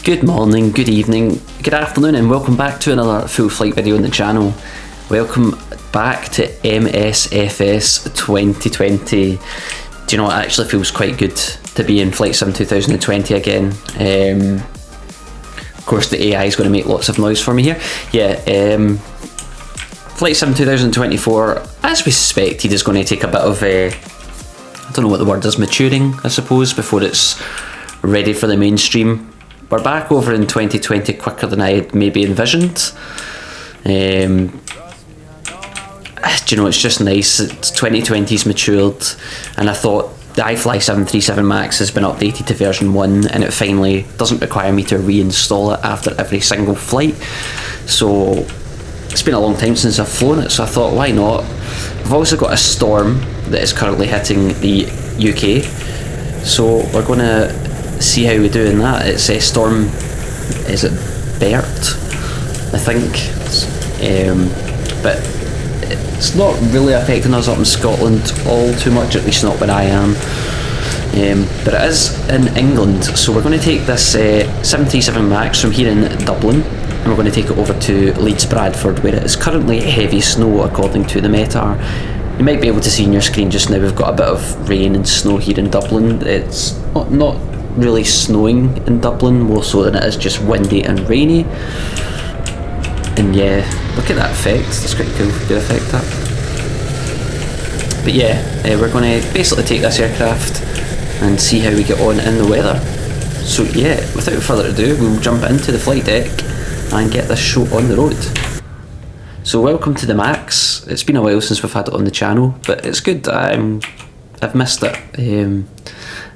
Good morning, good evening, good afternoon, and welcome back to another full flight video on the channel. Welcome back to MSFS 2020. Do you know, it actually feels quite good to be in Flight Sim 2020 again. Of course the AI is going to make lots of noise for me here. Flight Sim 2024, as we suspected, is going to take a bit of I don't know what the word is, maturing, I suppose, before it's ready for the mainstream. We're back over in 2020 quicker than I had maybe envisioned. Do you know, it's just nice. 2020's matured, and I thought the iFly 737 MAX has been updated to version 1, and it finally doesn't require me to reinstall it after every single flight. So it's been a long time since I've flown it, so I thought, why not? I've also got a Storm that is currently hitting the UK, so we're going to see how we do in that. It's a Storm, is it Bert, I think, but it's not really affecting us up in Scotland all too much, at least not where I am, but it is in England. So we're going to take this 737 MAX from here in Dublin, and we're going to take it over to Leeds, Bradford, where it is currently heavy snow according to the METAR. You might be able to see on your screen just now we've got a bit of rain and snow here in Dublin. It's not really snowing in Dublin, more so than it is just windy and rainy. And yeah, look at that effect, that's quite cool, good effect that. But yeah, we're going to basically take this aircraft and see how we get on in the weather. So yeah, without further ado, we'll jump into the flight deck and get this show on the road. So welcome to the MAX. It's been a while since we've had it on the channel, but it's good. I've missed it.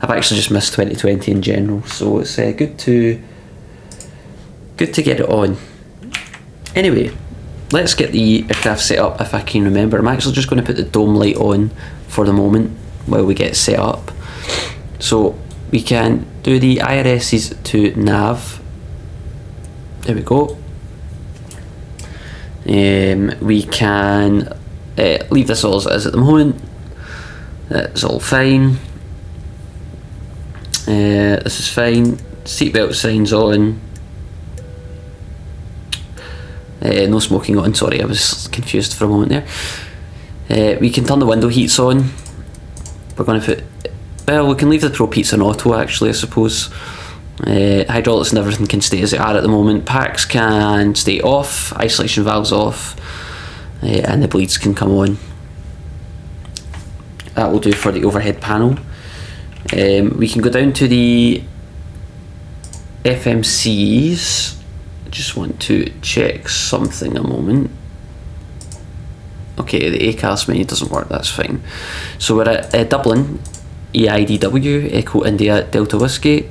I've actually just missed 2020 in general, so it's good to get it on. Anyway, let's get the aircraft set up if I can remember. I'm actually just going to put the dome light on for the moment while we get set up. So we can do the IRSs to nav. There we go. We can leave this all as it is at the moment. That's all fine. This is fine. Seatbelt signs on. No smoking on, sorry, I was confused for a moment there. We can turn the window heats on. We're going to put, well, we can leave the prop heats on auto actually, I suppose. Hydraulics and everything can stay as they are at the moment. Packs can stay off, isolation valves off, and the bleeds can come on. That will do for the overhead panel. We can go down to the FMCs. I just want to check something a moment. Okay, the ACAS menu doesn't work, that's fine. So we're at Dublin, EIDW, Echo India Delta Whiskey.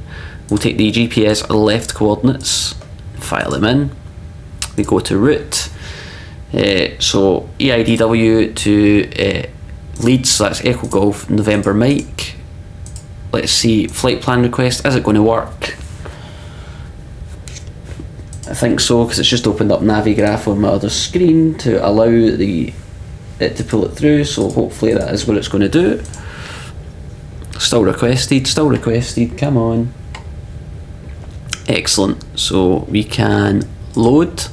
We'll take the GPS left coordinates, file them in. We go to route. So EIDW to Leeds, so that's Echo Golf November Mike. Let's see, flight plan request, is it going to work? I think so, because it's just opened up Navigraph on my other screen to allow it to pull it through, so hopefully that is what it's going to do. Still requested, come on. Excellent, so we can load.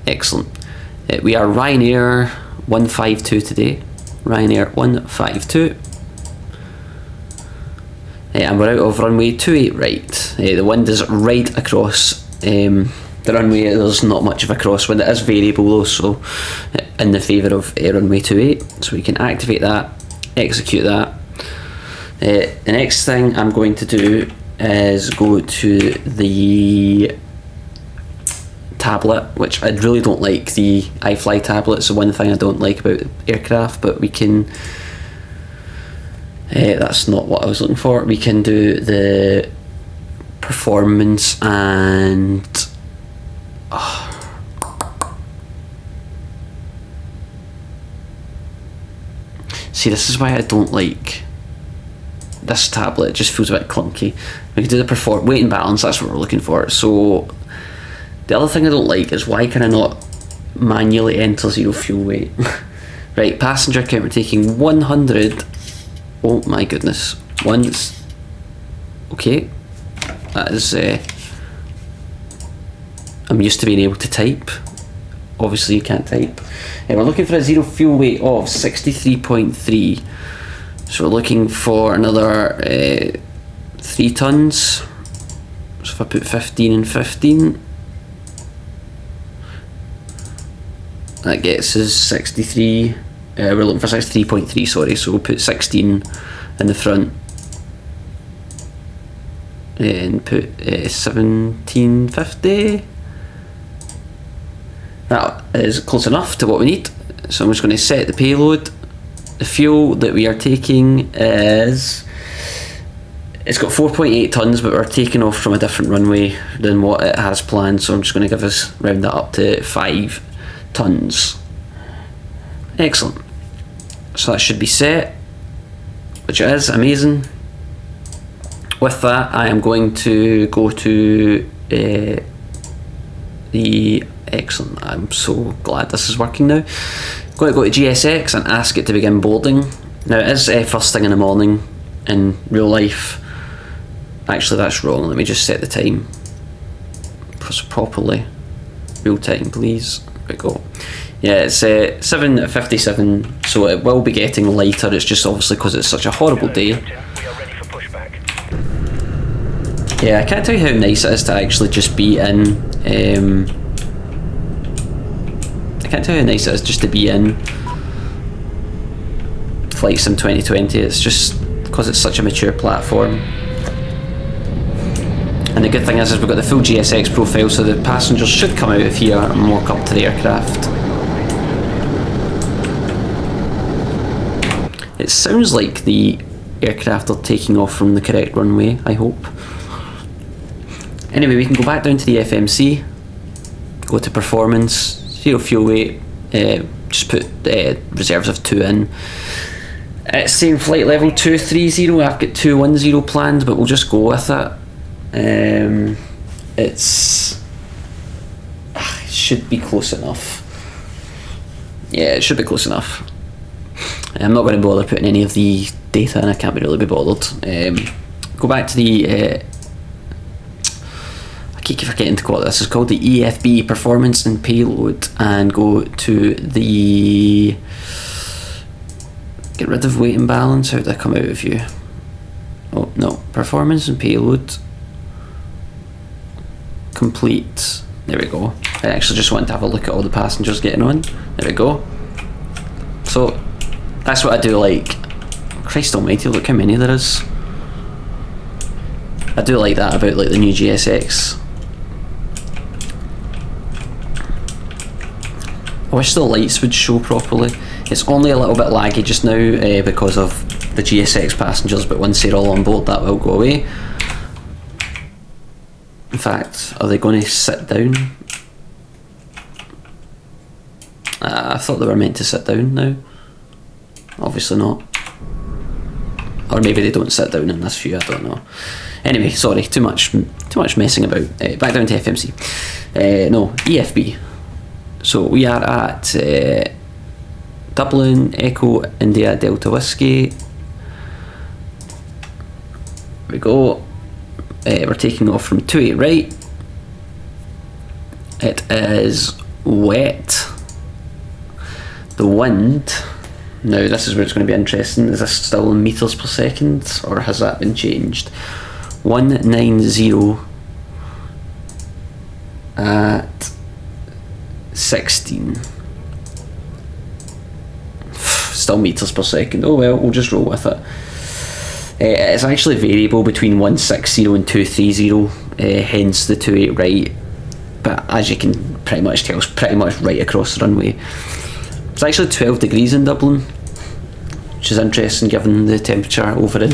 Excellent. We are Ryanair 152 today. Ryanair 152. And we're out of runway 28 right. The wind is right across the runway. There's not much of a crosswind. It is variable though, so in the favour of runway 28. So we can activate that, execute that. The next thing I'm going to do is go to the tablet, which I really don't like. The iFly tablet is the one thing I don't like about aircraft, but we can, that's not what I was looking for. We can do the performance and see, this is why I don't like this tablet. It just feels a bit clunky. We can do the weight and balance, that's what we're looking for. So the other thing I don't like is, why can I not manually enter zero fuel weight? Right, passenger count, we're taking 100 Oh my goodness. Once. Okay. That is... I'm used to being able to type. Obviously you can't type. We're looking for a zero fuel weight of 63.3. So we're looking for another 3 tons. So if I put 15 and 15, that gets us 63. We're looking for 63.3, sorry, so we'll put 16 in the front and put 1750. That is close enough to what we need, so I'm just going to set the payload. The fuel that we are taking is, it's got 4.8 tons, but we're taking off from a different runway than what it has planned, so I'm just going to give us, round that up to 5 tons. Excellent. So that should be set, which it is. Amazing. With that, I am going to go to the... Excellent. I'm so glad this is working now. I'm going to go to GSX and ask it to begin boarding. Now it is first thing in the morning in real life. Actually that's wrong, let me just set the time properly. Real time please. There we go. Yeah, it's 7:57, so it will be getting lighter. It's just obviously because it's such a horrible day. We are ready for pushback. Yeah, I can't tell you how nice it is to actually just be in. I can't tell you how nice it is just to be in Flight Sim 2020. It's just because it's such a mature platform. And the good thing is we've got the full GSX profile, so the passengers should come out of here and walk up to the aircraft. It sounds like the aircraft are taking off from the correct runway, I hope. Anyway, we can go back down to the FMC, go to performance, 0 fuel weight, just put reserves of 2 in. It's saying flight level 230, I've got 210 planned, but we'll just go with it. It should be close enough. Yeah, it should be close enough. I'm not going to bother putting any of the data in, I can't really be bothered. Go back to the I keep forgetting to call it, this is called the EFB performance and payload, and go to the get rid of weight and balance. How did I come out of you? Oh no, performance and payload complete. There we go. I actually just want to have a look at all the passengers getting on. There we go. So that's what I do like. Christ almighty, look how many there is. I do like that about like the new GSX. I wish the lights would show properly. It's only a little bit laggy just now because of the GSX passengers, but once they're all on board that will go away. In fact, are they going to sit down? I thought they were meant to sit down now. Obviously not. Or maybe they don't sit down in this view, I don't know. Anyway, sorry, too much messing about. Back down to FMC. No, EFB. So we are at Dublin, Echo, India, Delta Whiskey. There we go. We're taking off from 28 right. It is wet. The wind, now this is where it's going to be interesting, is this still in meters per second or has that been changed? 190 at 16. Still meters per second. Oh well, we'll just roll with it. It's actually variable between 160 and 230, hence the 28 right, but as you can pretty much tell, it's pretty much right across the runway. It's actually 12 degrees in Dublin, which is interesting given the temperature over in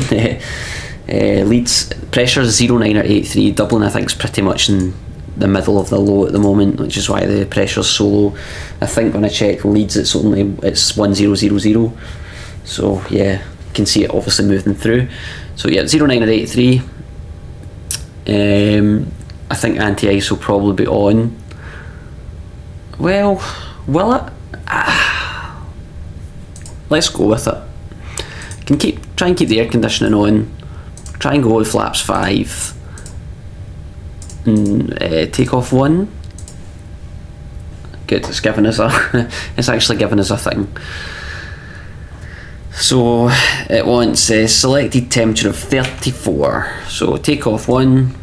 Leeds. Pressure is 0.983. Dublin I think is pretty much in the middle of the low at the moment, which is why the pressure is so low. I think when I check Leeds it's 1000. So yeah, you can see it obviously moving through. So yeah, 0.983. I think anti-ice will probably be on. Well, will it? Let's go with it. You can keep try and keep the air conditioning on, try and go with flaps 5, and takeoff 1. Good, it's giving us a it's actually giving us a thing. So it wants a selected temperature of 34. So takeoff 1,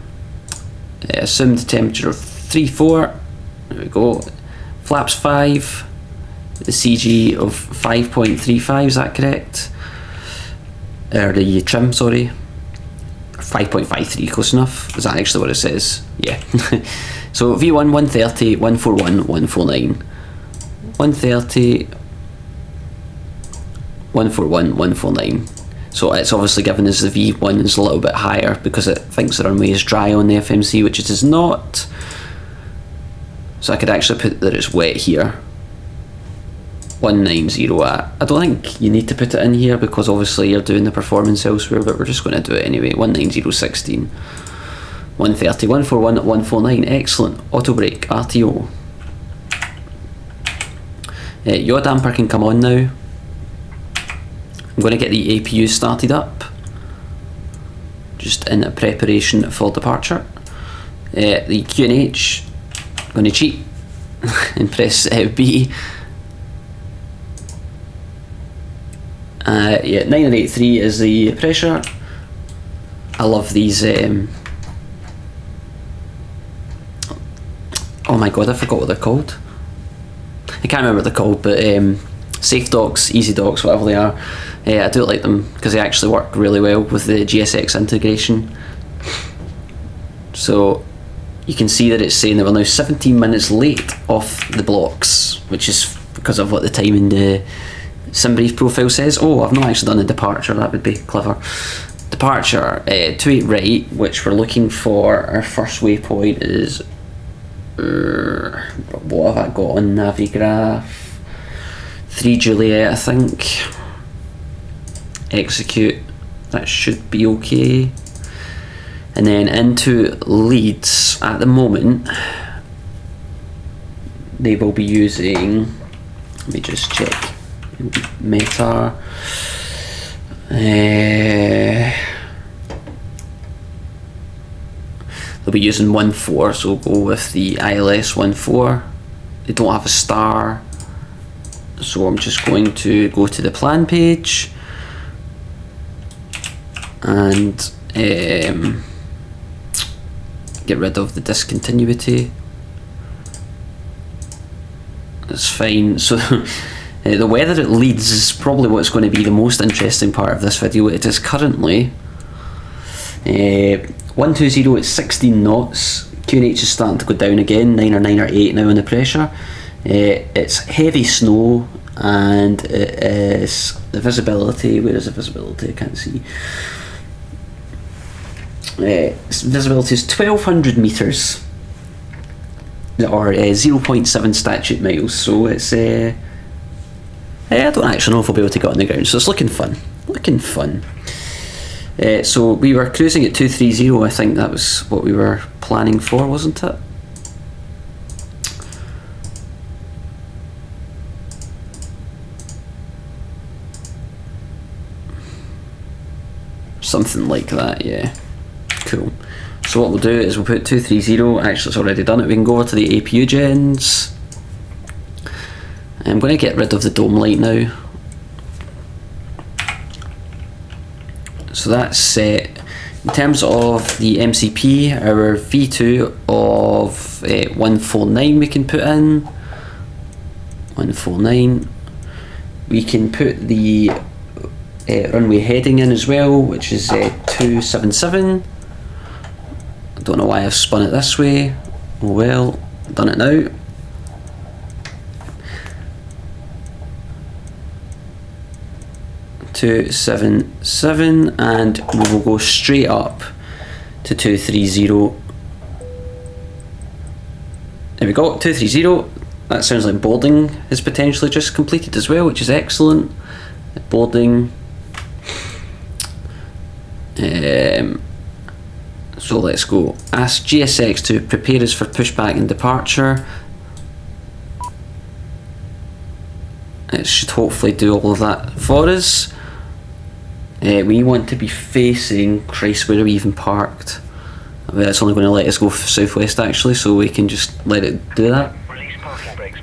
assumed temperature of 34. There we go. Flaps 5, the CG of 5.35, is that correct? Or the trim, sorry. 5.53, close enough. Is that actually what it says? Yeah. So V1 130, 141, 149. 130, 141, 149. So it's obviously given us the V1 is a little bit higher because it thinks the runway is dry on the FMC, which it is not. So I could actually put that it's wet here. 190 at. I don't think you need to put it in here because obviously you're doing the performance elsewhere, but we're just going to do it anyway. 19016. 130, 141, 149. Excellent. Auto brake, RTO. Yaw damper can come on now. I'm going to get the APU started up, just in preparation for departure. The QNH, I'm going to cheat and press B. Yeah, 9083 is the pressure. I love these. Oh my god, I forgot what they're called. I can't remember what they're called, but safe docks, easy docks, whatever they are. I do like them because they actually work really well with the GSX integration. So you can see that it's saying that we're now 17 minutes late off the blocks, which is because of what the time in the SimBrief profile says. Oh, I've not actually done a departure, that would be clever. Departure, 28 right, which we're looking for. Our first waypoint is, what have I got on Navigraph? 3 Juliet, I think. Execute, that should be okay. And then into Leeds, at the moment, they will be using, let me just check, Meta. They'll be using 1.4, so we'll go with the ILS 1.4. They don't have a star, so I'm just going to go to the plan page and get rid of the discontinuity. That's fine. So the weather at Leeds is probably what's going to be the most interesting part of this video. It is currently 120 at 16 knots. QNH is starting to go down again, 9 or 8 now on the pressure. It's heavy snow, and it is the visibility. Where is the visibility? I can't see. Visibility is 1200 meters, or 0.7 statute miles. So it's I don't actually know if we'll be able to get on the ground. So it's looking fun. Looking fun. So we were cruising at 230. I think that was what we were planning for, wasn't it? Something like that, yeah. Cool. So what we'll do is we'll put 230. Actually, it's already done it. We can go over to the APU gens. I'm going to get rid of the dome light now. So that's set. In terms of the MCP, our V2 of 149 we can put in. 149. We can put the runway heading in as well, which is 277. I don't know why I've spun it this way. Oh well, I've done it now. .277, and we will go straight up to 230. There we go, 230. That sounds like boarding is potentially just completed as well, which is excellent. Boarding. So let's go. Ask GSX to prepare us for pushback and departure. It should hopefully do all of that for us. We want to be facing, Christ, where are we even parked? I mean, it's only going to let us go southwest actually, so we can just let it do that. Release parking brakes,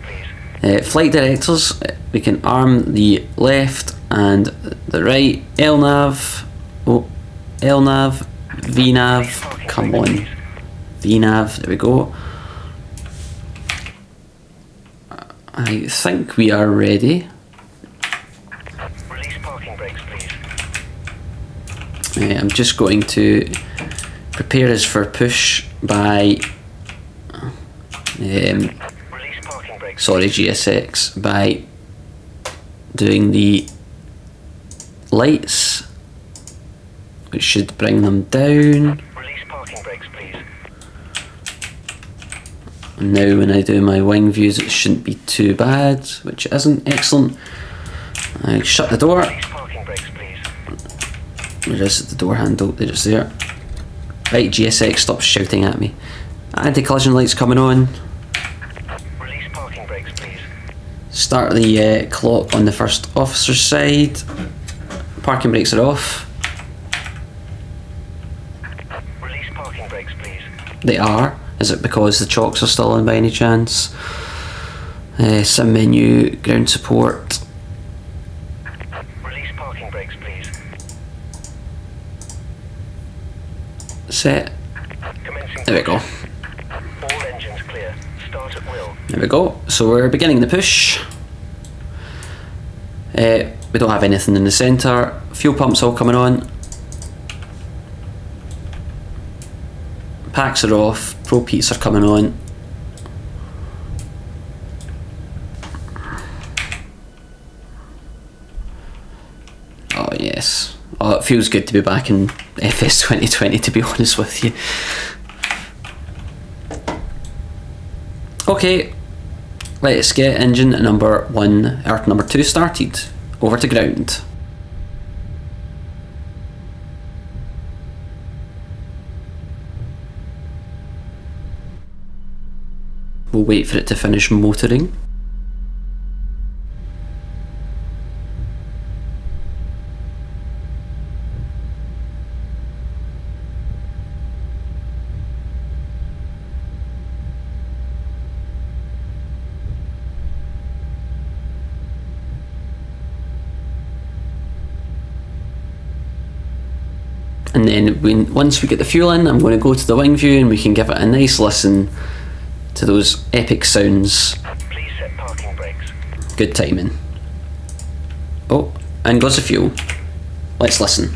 please. Flight directors, we can arm the left and the right. LNAV, LNAV, VNAV, come on. VNAV, there we go. I think we are ready. Release parking brakes, please. I'm just going to prepare us for push by Release parking brakes. sorry, GSX, by doing the lights, which should bring them down. Release parking brakes, please. And now when I do my wing views, it shouldn't be too bad, which it isn't. Excellent. I shut the door. Release parking brakes, please. Where is the door handle? They're just there. Right, GSX, stop shouting at me. Anti-collision lights coming on. Release parking brakes, please. Start the clock on the first officer's side. Parking brakes are off. Release parking brakes, please. They are. Is it because the chocks are still on by any chance? Sim menu, ground support. Release parking brakes, please. Set. Commencing. There we go. All engines clear. Start at will. There we go. So we're beginning the push. We don't have anything in the centre. Fuel pumps all coming on. Packs are off. Pro Peats are coming on. Oh yes. Oh, it feels good to be back in FS 2020, to be honest with you. Okay, let's get engine number 1 or number 2 started. Over to ground. We'll wait for it to finish motoring. And then once we get the fuel in, I'm going to go to the wing view and we can give it a nice listen to those epic sounds. Please set parking brakes. Good timing. Oh, and goes the fuel. Let's listen.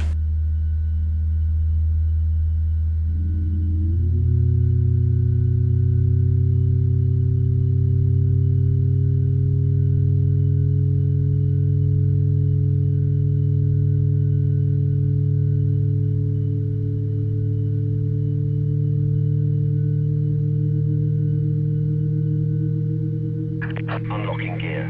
Unlocking gear.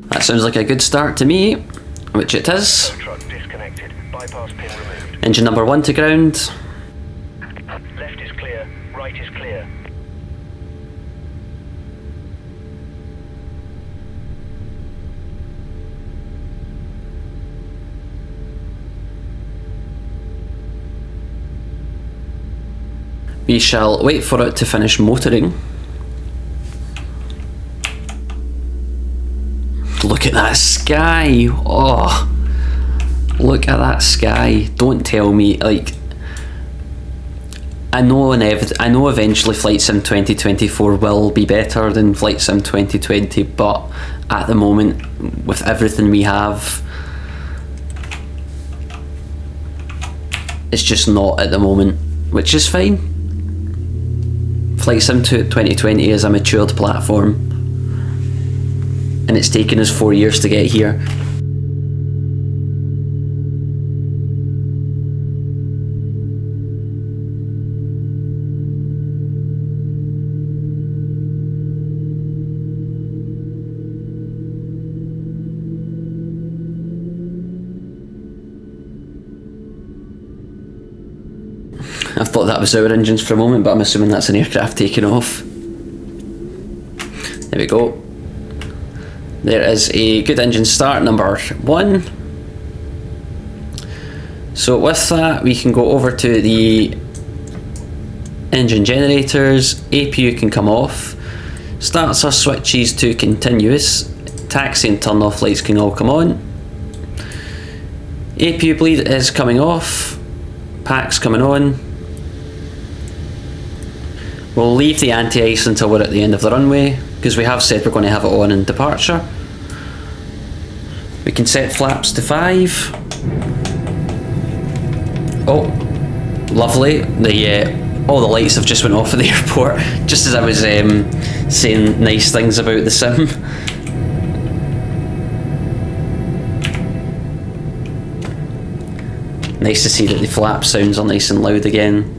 That sounds like a good start to me, which it is. Truck disconnected. Bypass pin removed. Engine number 1 to ground. Left is clear. Right is clear. We shall wait for it to finish motoring. Look at that sky! Oh, look at that sky! Don't tell me, like, I know eventually Flight Sim 2024 will be better than Flight Sim 2020, but at the moment, with everything we have, it's just not at the moment, which is fine. Flight Sim 2020 is a matured platform, and it's taken us 4 years to get here. I thought that was our engines for a moment, but I'm assuming that's an aircraft taking off. There we go. There is a good engine start, number 1. So with that, we can go over to the engine generators. APU can come off. Starter switches to continuous. Taxi and turn off lights can all come on. APU bleed is coming off. PAC's coming on. We'll leave the anti-ice until we're at the end of the runway, because we have said we're going to have it on in departure. We can set flaps to 5. Oh, lovely. All the lights have just went off at the airport, just as I was saying nice things about the sim. Nice to see that the flap sounds are nice and loud again.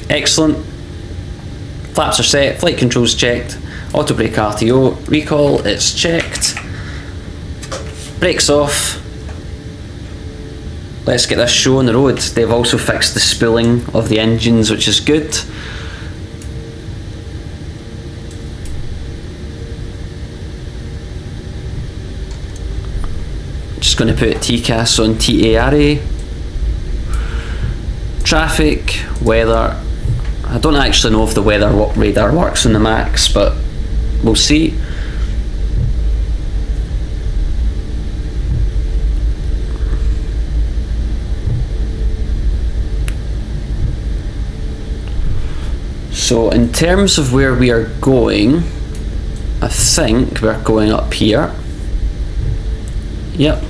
Excellent. Flaps are set, flight controls checked, auto brake RTO, recall, it's checked. Brakes off. Let's get this show on the road. They've also fixed the spooling of the engines, which is good. Just going to put TCAS on TARA. Traffic, weather. I don't actually know if the weather radar works on the Max, but we'll see. So in terms of where we are going, I think we're going up here. Yep.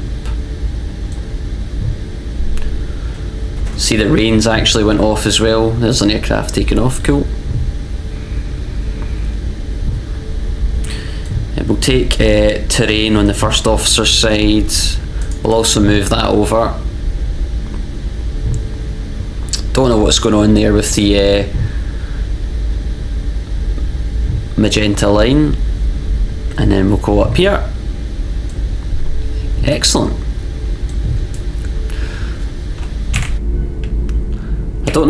See, the rains actually went off as well. There's an aircraft taking off, cool. We'll take terrain on the first officer's side. We'll also move that over. Don't know what's going on there with the magenta line. And then we'll go up here. Excellent. I don't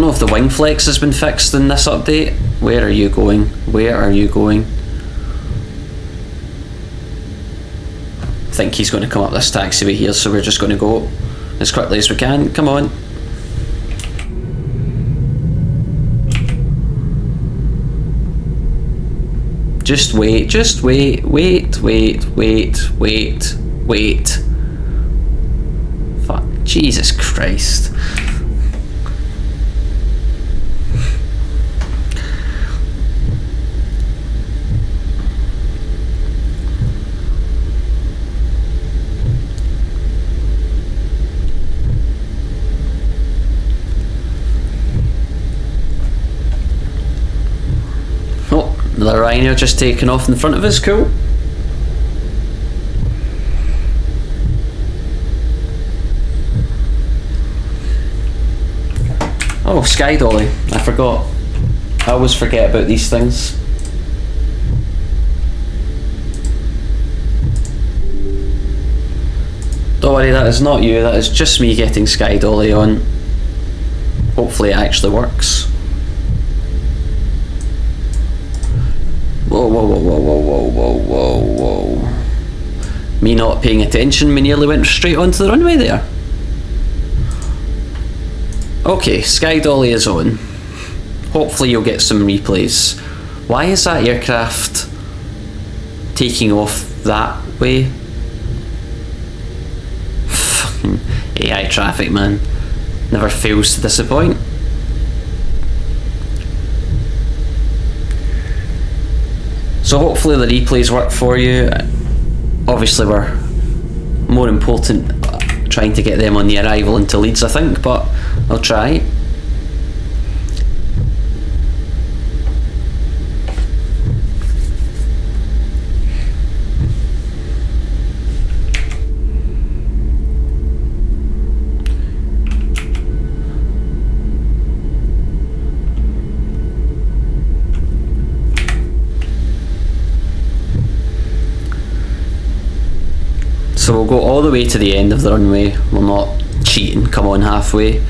know if the wing flex has been fixed in this update. Where are you going? Where are you going? I think he's going to come up this taxiway here, so we're just going to go as quickly as we can. Come on. Just wait, just wait, wait, wait, wait, wait, wait. Fuck, Jesus Christ. The Rhino just taken off in front of us, cool. Oh, SkyDolly, I forgot. I always forget about these things. Don't worry, that is not you, that is just me getting SkyDolly on. Hopefully it actually works. Whoa, whoa, whoa, whoa, whoa, whoa, whoa, whoa, whoa. Me not paying attention, we nearly went straight onto the runway there. Okay, SkyDolly is on. Hopefully you'll get some replays. Why is that aircraft taking off that way? Fucking AI traffic, man. Never fails to disappoint. So hopefully the replays work for you. Obviously we're more important trying to get them on the arrival into Leeds, I think, but I'll try. So we'll go all the way to the end of the runway. We'll not cheating, come on halfway.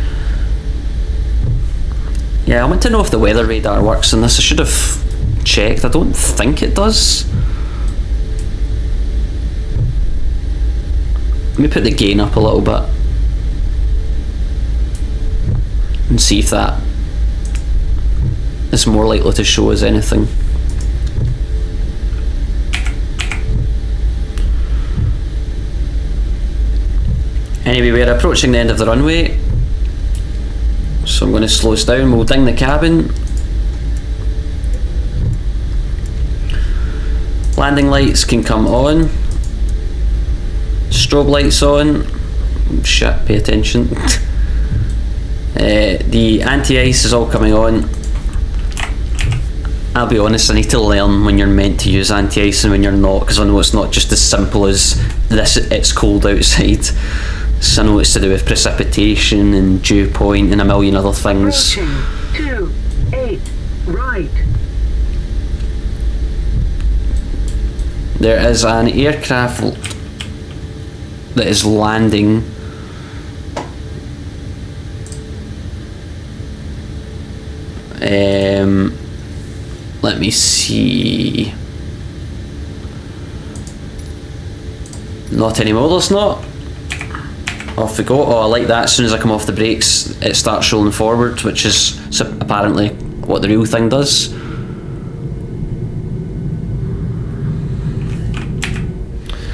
Yeah, I want to know if the weather radar works on this. I should have checked. I don't think it does. Let me put the gain up a little bit and see if that is more likely to show us anything. Anyway, we're approaching the end of the runway, so I'm going to slow us down. We'll ding the cabin. Landing lights can come on. Strobe lights on. Shit, pay attention. The anti-ice is all coming on. I'll be honest, I need to learn when you're meant to use anti-ice and when you're not, because I know it's not just as simple as this, it's cold outside. So I know it's to do with precipitation and dew point and a million other things. 28 right. There is an aircraft that is landing. Let me see. Not anymore, there's not. Off we go. Oh, I like that. As soon as I come off the brakes, it starts rolling forward, which is apparently what the real thing does.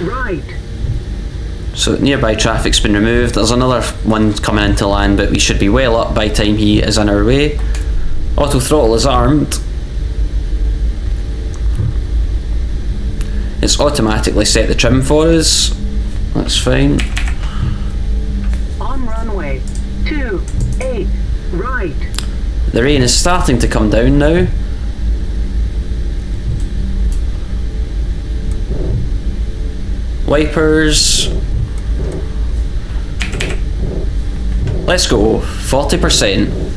Right. So nearby traffic's been removed. There's another one coming into land, but we should be well up by the time he is on our way. Auto throttle is armed. It's automatically set the trim for us. That's fine. On runway 28 right. The rain is starting to come down now. Wipers. Let's go. 40%.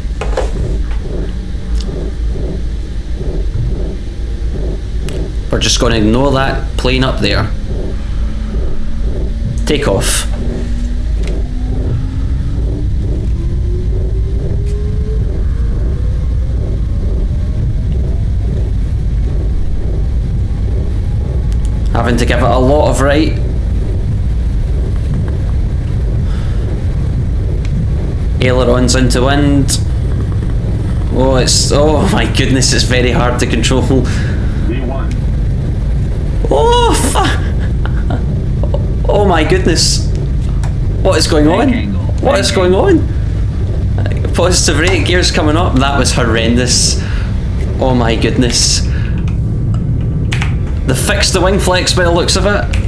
We're just going to ignore that plane up there. Takeoff. Having to give it a lot of right. Ailerons into wind. Oh, oh my goodness, it's very hard to control. V1. Oh, oh my goodness. What is going on? What is going on? Positive rate, gears coming up. That was horrendous. Oh my goodness. They fixed the wing flex by the looks of it.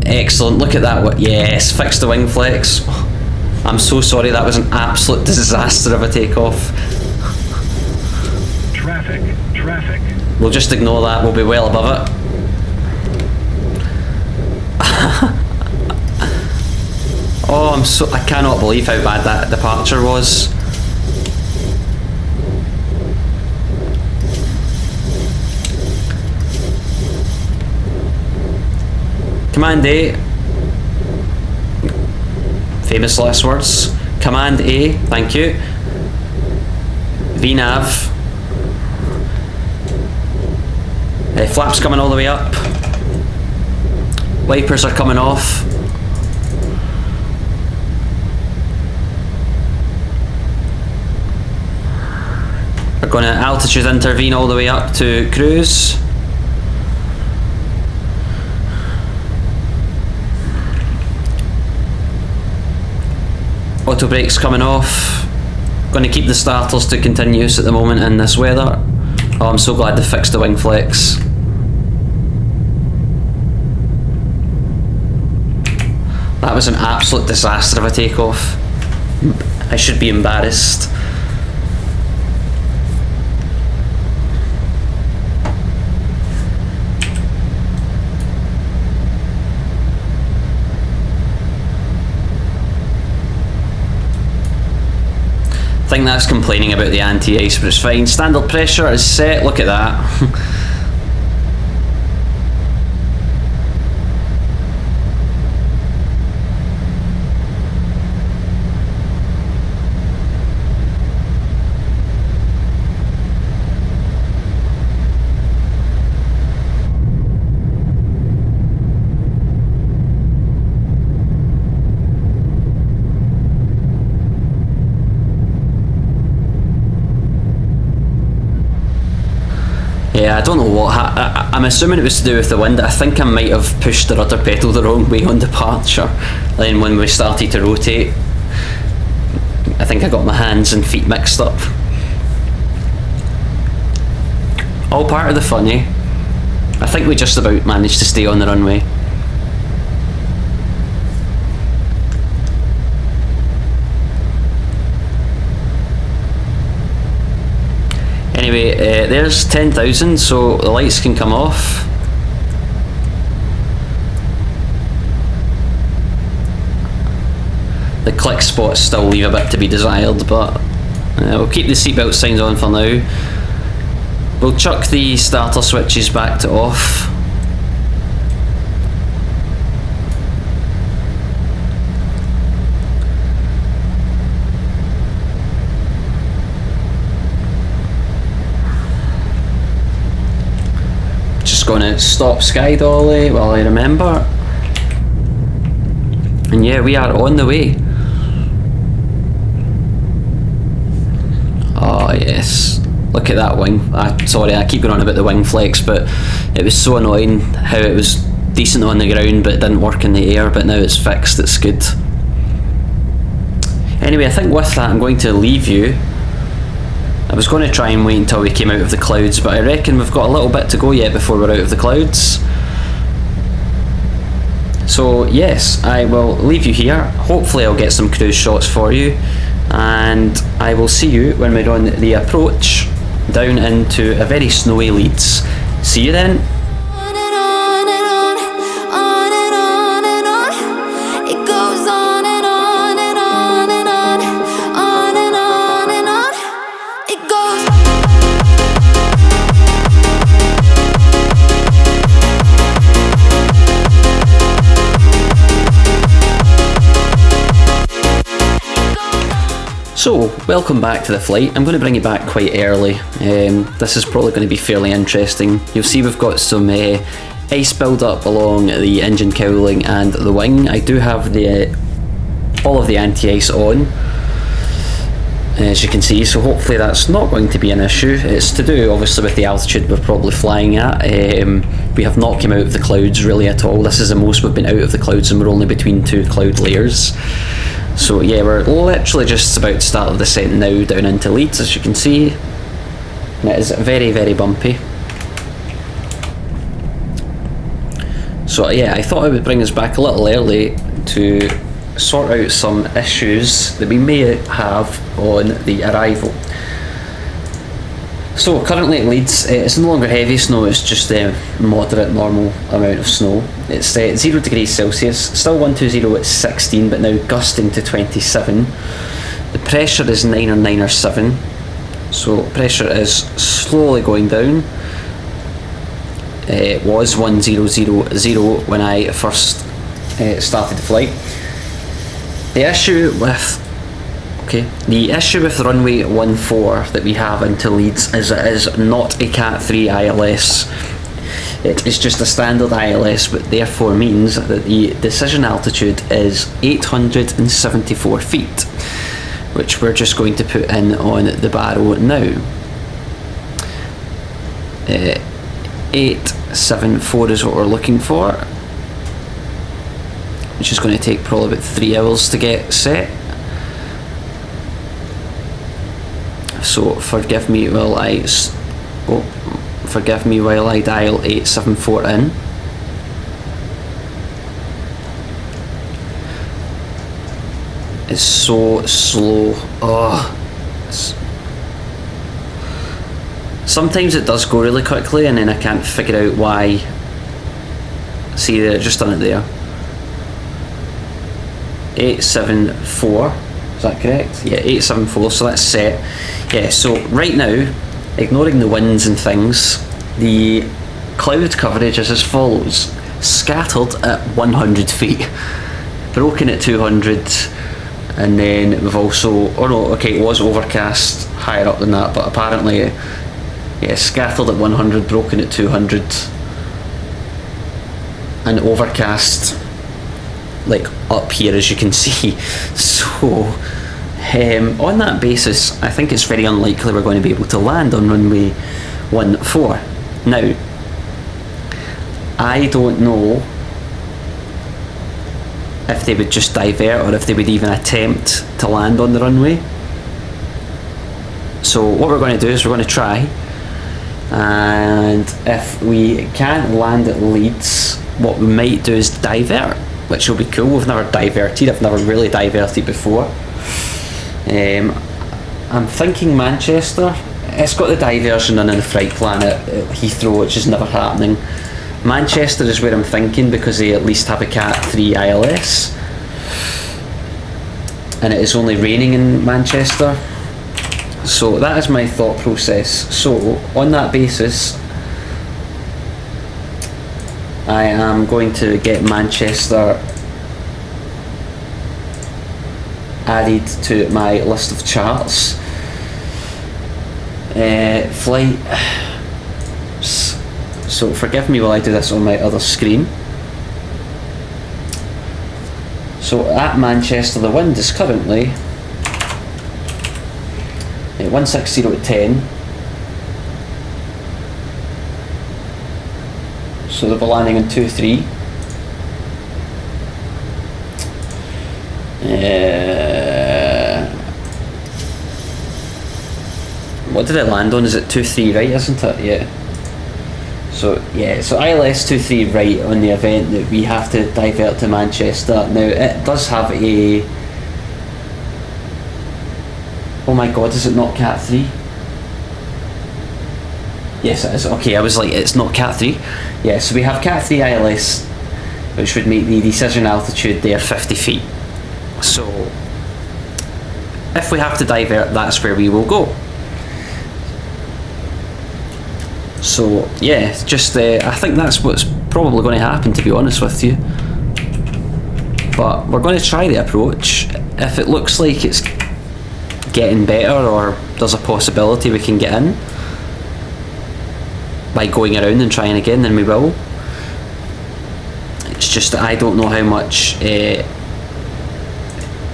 Excellent, look at that. Yes, fixed the wing flex. I'm so sorry, that was an absolute disaster of a takeoff. Traffic. We'll just ignore that, we'll be well above it. Oh, I cannot believe how bad that departure was. Command A. Famous last words. Command A, thank you. VNav. Flaps coming all the way up. Wipers are coming off. We're going to altitude intervene all the way up to cruise. Auto brakes coming off. Going to keep the starters to continuous at the moment in this weather. Oh, I'm so glad they fixed the wing flex. That was an absolute disaster of a takeoff. I should be embarrassed. I think that's complaining about the anti-ice, but it's fine. Standard pressure is set, look at that. Yeah, I don't know what I'm assuming it was to do with the wind. I think I might have pushed the rudder pedal the wrong way on departure. Then when we started to rotate, I think I got my hands and feet mixed up. All part of the fun, eh? I think we just about managed to stay on the runway. Anyway, there's 10,000, so the lights can come off. The click spots still leave a bit to be desired, but we'll keep the seatbelt signs on for now. We'll chuck the starter switches back to off. Going to stop SkyDolly while I remember, and yeah, we are on the way. Oh yes, look at that wing. Sorry, I keep going on about the wing flex, but it was so annoying how it was decent on the ground but it didn't work in the air, but now it's fixed, it's good. Anyway, I think with that I'm going to leave you. I was going to try and wait until we came out of the clouds, but I reckon we've got a little bit to go yet before we're out of the clouds. So yes, I will leave you here. Hopefully I'll get some cruise shots for you, and I will see you when we're on the approach down into a very snowy Leeds. See you then. So, welcome back to the flight. I'm going to bring you back quite early. This is probably going to be fairly interesting. You'll see we've got some ice build up along the engine cowling and the wing. I do have all of the anti-ice on, as you can see, so hopefully that's not going to be an issue. It's to do obviously with the altitude we're probably flying at. We have not come out of the clouds really at all. This is the most we've been out of the clouds, and we're only between two cloud layers. So yeah, we're literally just about to start the descent now down into Leeds, as you can see. And it is very, very bumpy. So yeah, I thought I would bring us back a little early to sort out some issues that we may have on the arrival. So currently at Leeds, it's no longer heavy snow, it's just a moderate normal amount of snow. It's 0 degrees Celsius, still 120 at 16, but now gusting to 27. The pressure is 9 or 9 or 7, so pressure is slowly going down. It was 1000 when I first started the flight. The issue with runway 14 that we have into Leeds is it is not a Cat 3 ILS. It is just a standard ILS, but therefore means that the decision altitude is 874 feet, which we're just going to put in on the barrow now. 874 is what we're looking for, which is going to take probably about 3 hours to get set. So forgive me while I dial 874 in. It's so slow. Oh, sometimes it does go really quickly and then I can't figure out why. See there, just done it there. 874, is that correct? Yeah, 874, so that's set. Yeah, so right now, ignoring the winds and things, the cloud coverage is as follows. Scattered at 100 feet, broken at 200, and then we've also, oh no, okay, it was overcast higher up than that, but apparently, yeah, scattered at 100, broken at 200, and overcast, like up here as you can see. So, on that basis, I think it's very unlikely we're going to be able to land on runway 14. Now, I don't know if they would just divert or if they would even attempt to land on the runway. So what we're going to do is we're going to try, and if we can't land at Leeds, what we might do is divert, which will be cool. We've never diverted, I've never really diverted before. I'm thinking Manchester. It's got the diversion in the flight plan at Heathrow, which is never happening. Manchester is where I'm thinking because they at least have a Cat 3 ILS, and it is only raining in Manchester. So that is my thought process. So on that basis, I am going to get Manchester added to my list of charts. Flight. So forgive me while I do this on my other screen. So at Manchester, the wind is currently 160 at 10. So they'll be landing in 23. What did it land on? Is it 23 right, isn't it? Yeah. So yeah, so ILS 23 right on the event that we have to divert to Manchester. Now it does have a, oh my god, is it not Cat 3? Yes it is. Okay, I was like, it's not Cat 3. Yeah, so we have Cat 3 ILS, which would make the decision altitude there 50 feet. So if we have to divert, that's where we will go. So yeah, just I think that's what's probably going to happen, to be honest with you. But we're going to try the approach. If it looks like it's getting better, or there's a possibility we can get in by going around and trying again, then we will. It's just that I don't know how much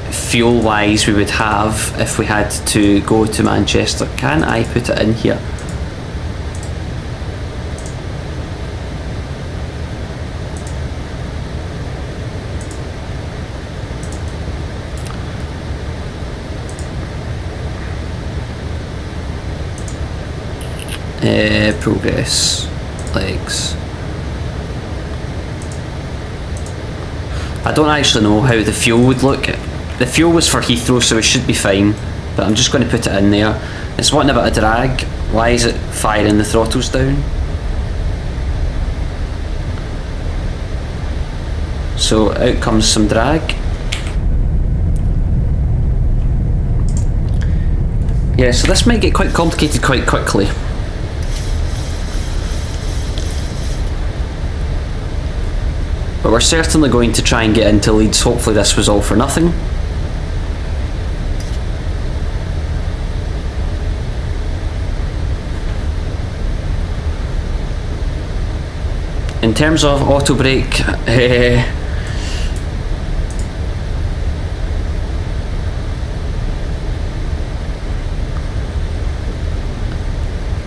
fuel wise we would have if we had to go to Manchester. Can I put it in here? Progress, legs. I don't actually know how the fuel would look. The fuel was for Heathrow, so it should be fine, but I'm just going to put it in there. It's wanting a bit of drag. Why is it firing the throttles down? So out comes some drag. Yeah, so this might get quite complicated quite quickly. But we're certainly going to try and get into Leeds. Hopefully this was all for nothing. in terms of auto brake,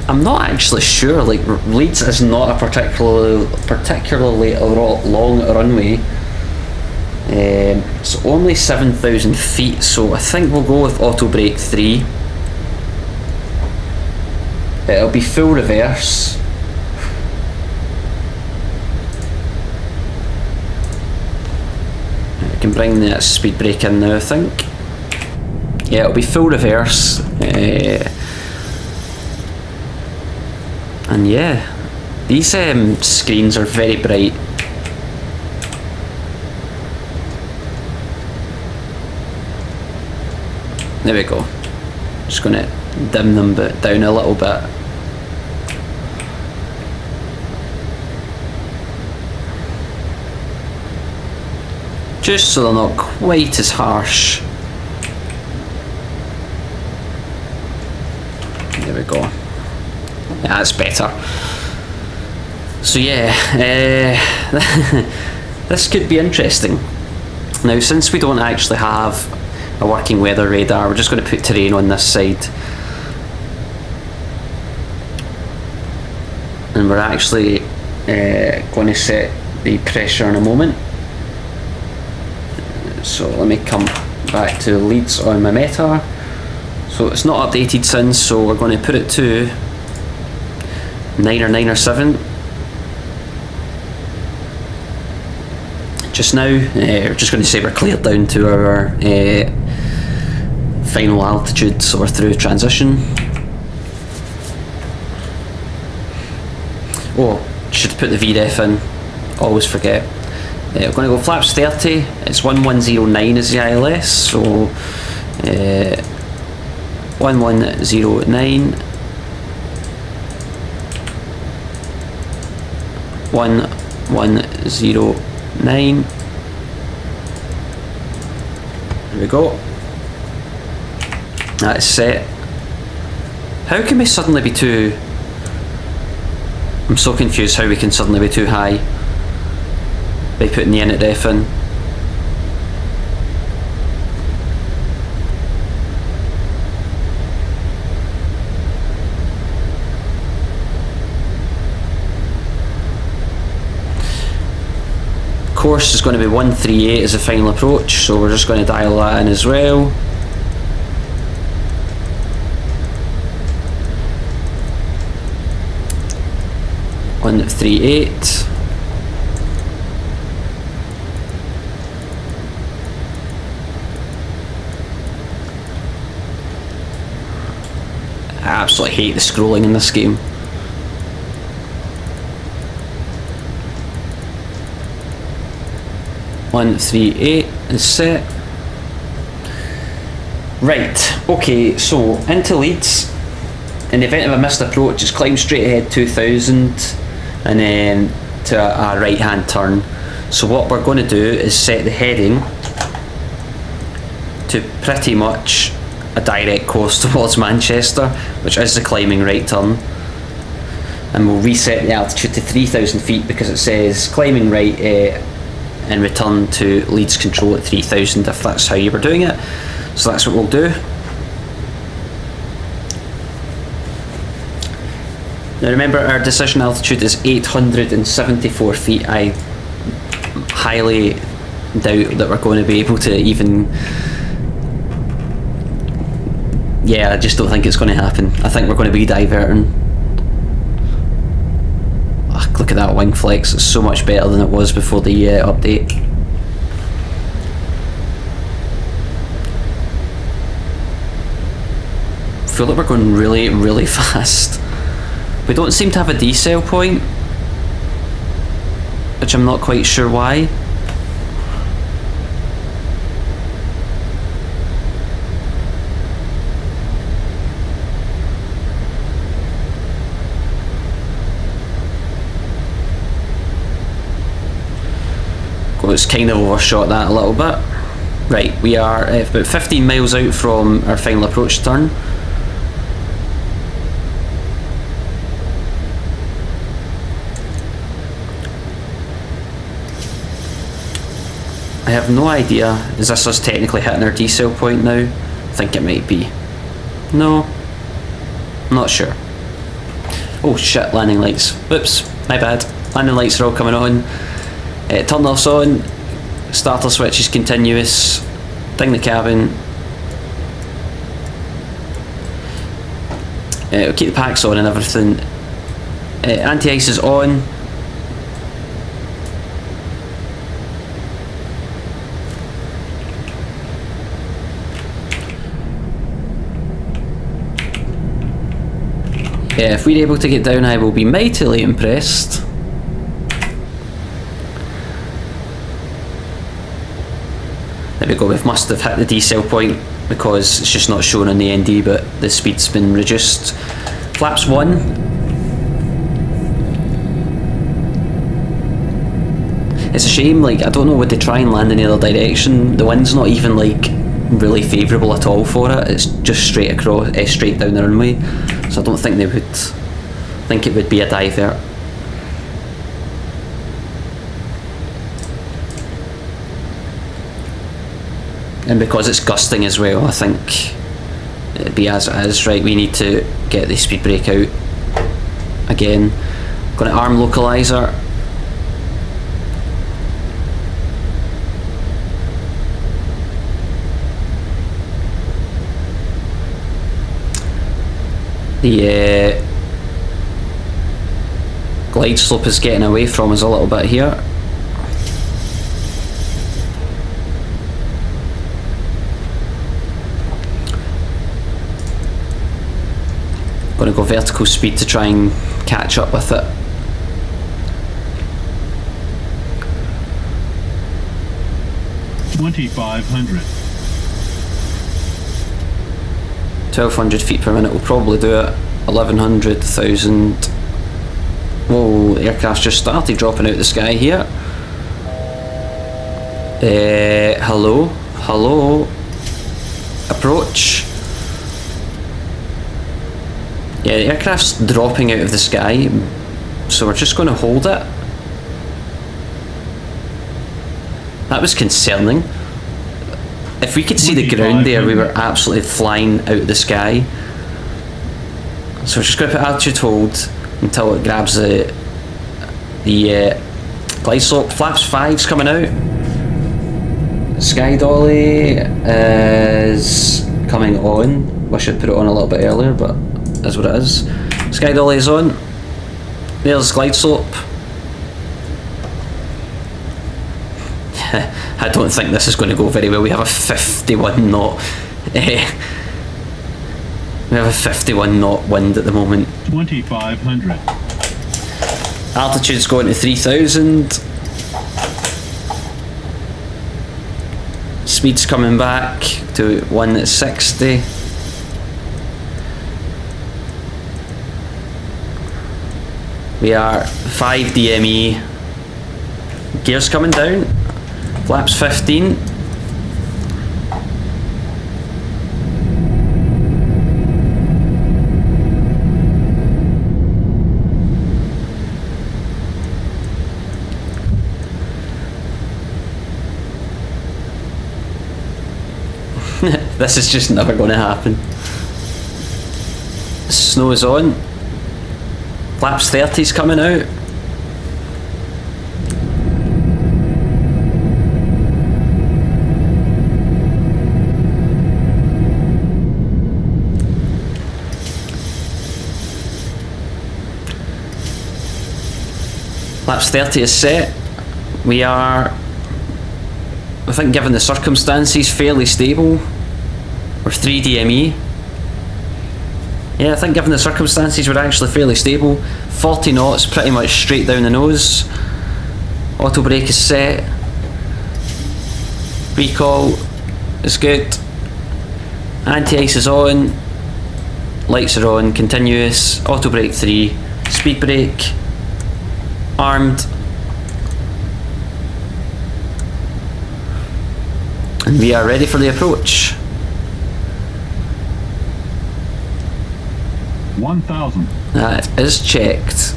I'm not actually sure. Like, Leeds is not a particularly long runway. It's only 7,000 feet, so I think we'll go with auto brake 3. It'll be full reverse. I can bring the speed brake in now, I think. Yeah, it'll be full reverse. And yeah, these screens are very bright. There we go. Just gonna dim them down a little bit. Just so they're not quite as harsh. There we go. Yeah, that's better. So yeah, this could be interesting. Now, since we don't actually have a working weather radar, we're just going to put terrain on this side. And we're actually going to set the pressure in a moment. So let me come back to Leeds on my METAR. So it's not updated since, so we're going to put it to 9 or 9 or 7. Just now, we're just going to say we're cleared down to our final altitude, so we're through transition. Oh, should put the VREF in, always forget. We're going to go flaps 30, it's 1109 is the ILS, so 1109. 1109. There we go. That is set. How can we suddenly be too... I'm so confused how we can suddenly be too high by putting the init ref in. Course is going to be 138 as a final approach, so we're just going to dial that in as well. One 38. I absolutely hate the scrolling in this game. One 38 is set. Right, okay, so into Leeds. In the event of a missed approach, just climb straight ahead 2000 and then to a right hand turn. So what we're going to do is set the heading to pretty much a direct course towards Manchester, which is the climbing right turn. And we'll reset the altitude to 3000 feet because it says climbing right and return to Leeds control at 3000 if that's how you were doing it. So that's what we'll do. Now remember, our decision altitude is 874 feet. I highly doubt that we're going to be able to even... Yeah, I just don't think it's going to happen. I think we're going to be diverting. Look at that wing flex, it's so much better than it was before the update. I feel like we're going really, really fast. We don't seem to have a decel point, which I'm not quite sure why. It's kind of overshot that a little bit. Right, we are about 15 miles out from our final approach turn. have no idea. Is this us technically hitting our decel point now? I think it might be. No. Not sure. Oh shit, landing lights. Whoops, my bad. Landing lights are all coming on. Turn offs on. Starter switch is continuous. Ding the cabin. We'll keep the packs on and everything. Anti-ice is on. Yeah, if we're able to get down, I will be mightily impressed. There we go, we must have hit the decel point because it's just not shown on the ND, but the speed's been reduced. Flaps 1. It's a shame, like, I don't know, would they try and land in the other direction? The wind's not even, like, really favourable at all for it. It's just straight across, straight down the runway. So I don't think they would think it would be a divert. And because it's gusting as well, I think it'd be as it is. Right, we need to get the speed brake out again. Going to arm localizer. The glide slope is getting away from us a little bit here. Going to go vertical speed to try and catch up with it. $2,500. 1200 feet per minute will probably do it. 1100, 1000. Whoa, the aircraft's just started dropping out the sky here. Hello? Hello? Approach. Yeah, the aircraft's dropping out of the sky, so we're just going to hold it. That was concerning. If we could see the ground there, we were absolutely flying out of the sky. So we're just going to put altitude hold until it grabs the glide slope. Flaps 5's coming out. SkyDolly is coming on. Wish I'd put it on a little bit earlier, but that's what it is. SkyDolly is on. There's glide slope. I don't think this is going to go very well. We have a 51 knot. We have a 51 knot wind at the moment. 2,500. Altitude's going to 3,000. Speed's coming back to 160. We are 5 DME. Gears coming down. Flaps 15. This is just never going to happen. Snow is on. Flaps 30's coming out. Flaps 30 is set. We are, I think given the circumstances, fairly stable. We're 3 DME. Yeah, I think given the circumstances we're actually fairly stable. 40 knots, pretty much straight down the nose. Auto brake is set. Recall is good. Anti-ice is on. Lights are on, continuous. Auto brake 3. Speed brake. Armed. And we are ready for the approach. 1,000. That is checked.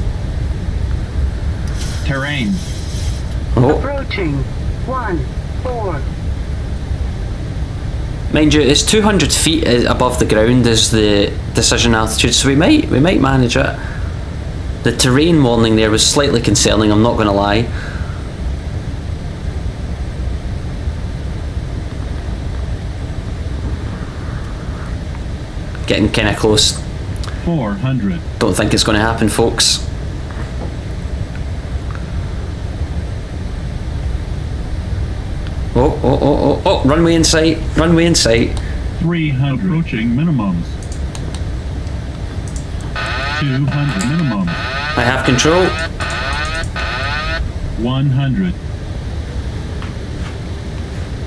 Terrain. Oh, Approaching. 1, 4, Mind you, it's 200 feet above the ground is the decision altitude, so we might manage it. The terrain warning there was slightly concerning, I'm not going to lie. Getting kind of close. 400. Don't think it's going to happen, folks. Oh, runway in sight, runway in sight. 300. Approaching minimums. 200 minimums. I have control. 100.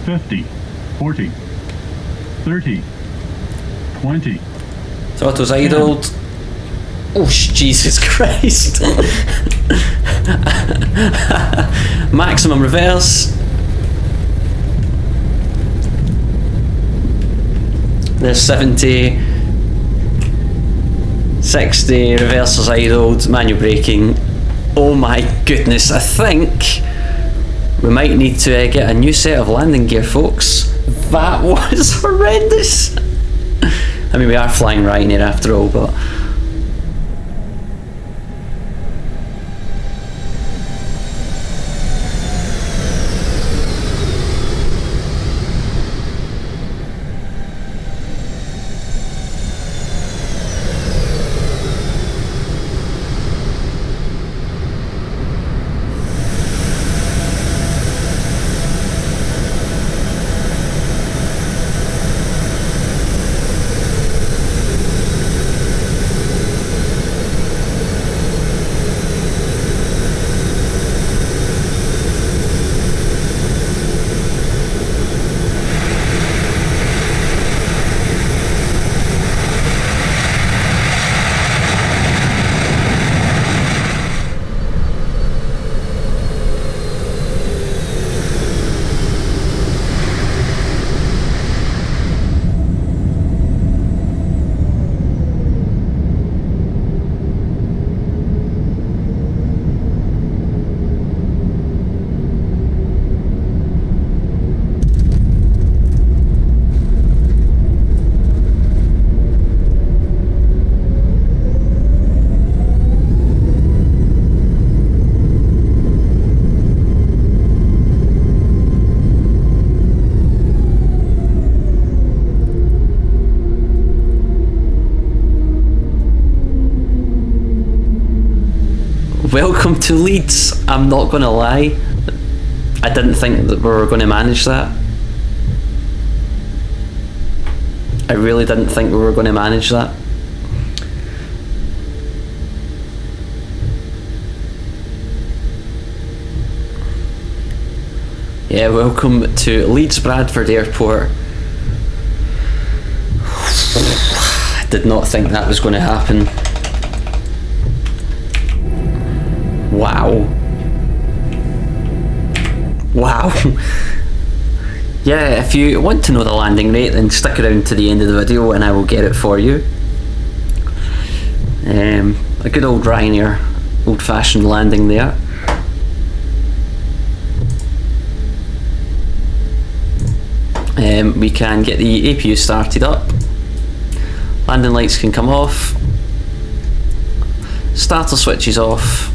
50. 40. 30. 20. Throttle's idled. Oh, Jesus Christ. Maximum reverse. There's 70. 60. Reversers idled. Manual braking. Oh my goodness. I think we might need to get a new set of landing gear, folks. That was horrendous. I mean, we are flying Ryanair after all, but... Welcome to Leeds. I'm not gonna lie, I didn't think that we were going to manage that. I really didn't think we were going to manage that. Yeah, welcome to Leeds Bradford Airport. I did not think that was going to happen. Wow. Wow. Yeah, if you want to know the landing rate, then stick around to the end of the video and I will get it for you. A good old Ryanair, old-fashioned landing there. We can get the APU started up. Landing lights can come off. Starter switch is off.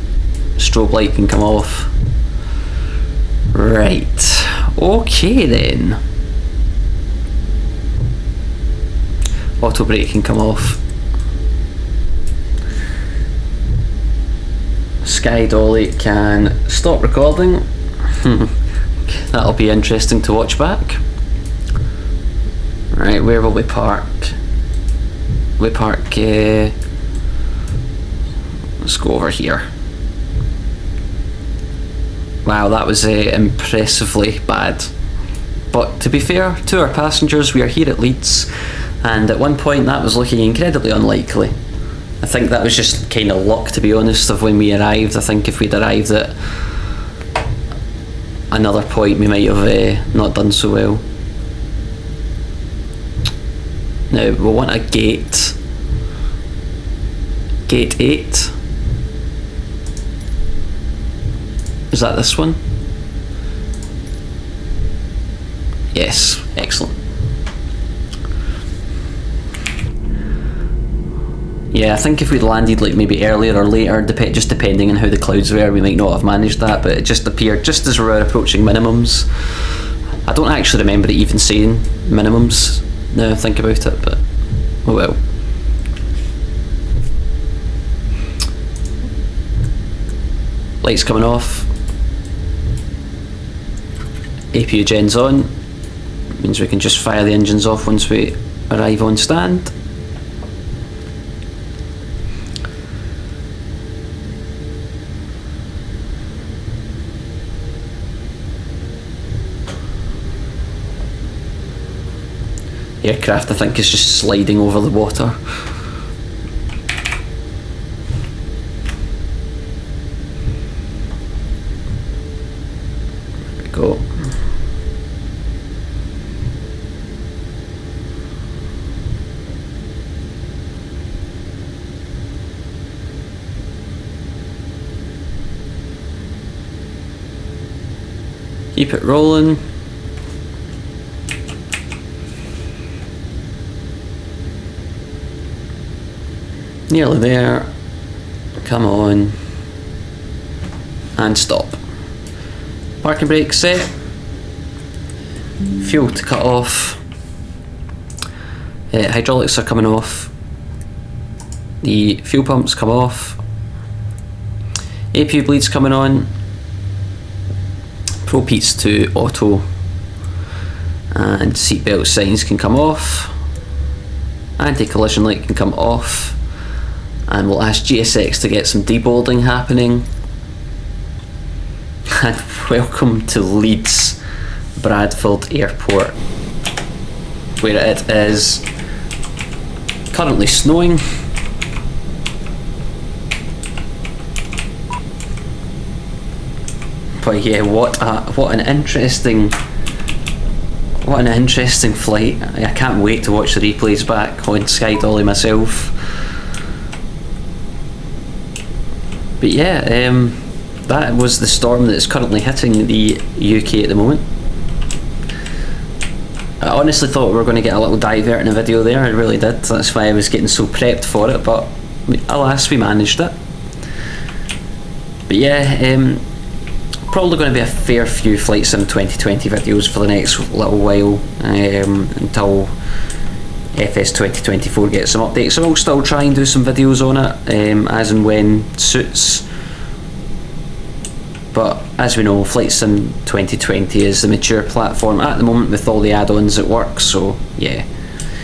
Strobe light can come off. Right. Okay then. Auto brake can come off. SkyDolly can stop recording. That'll be interesting to watch back. Right, where will we park? We park, let's go over here. Wow, that was impressively bad. But to be fair to our passengers, we are here at Leeds, and at one point that was looking incredibly unlikely. I think that was just kind of luck, to be honest, of when we arrived. I think if we'd arrived at another point, we might have not done so well. Now, we'll want a gate. Gate 8. Is that this one? Yes, excellent. Yeah, I think if we'd landed like maybe earlier or later, just depending on how the clouds were, we might not have managed that, but it just appeared just as we were approaching minimums. I don't actually remember it even saying minimums now I think about it, but oh well. Lights coming off. APU gen's on. Means we can just fire the engines off once we arrive on stand. Aircraft I think is just sliding over the water. There we go. Keep it rolling. Nearly there. Come on. And stop. Parking brake set. Fuel to cut off. Hydraulics are coming off. The fuel pumps come off. APU bleeds coming on. Pro Peats to auto. And seatbelt signs can come off. Anti-collision light can come off. And we'll ask GSX to get some deboarding happening. And welcome to Leeds Bradford Airport, where it is currently snowing. But yeah, what an interesting flight. I can't wait to watch the replays back on SkyDolly myself. But yeah, that was the storm that's currently hitting the UK at the moment. I honestly thought we were going to get a little divert in a video there, I really did. That's why I was getting so prepped for it, but alas, we managed it. But yeah, probably going to be a fair few Flight Sim 2020 videos for the next little while, until FS 2024 gets some updates. So I'll still try and do some videos on it, as and when suits. But as we know, Flight Sim 2020 is the mature platform at the moment with all the add-ons that work, so yeah.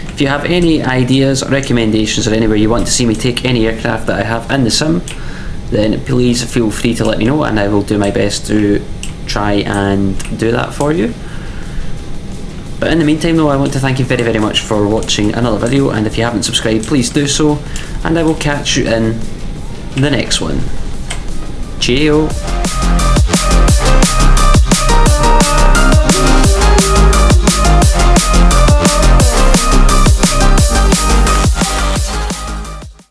If you have any ideas or recommendations or anywhere you want to see me take any aircraft that I have in the sim, then please feel free to let me know and I will do my best to try and do that for you. But in the meantime though, I want to thank you very much for watching another video, and if you haven't subscribed, please do so, and I will catch you in the next one. Cheerio!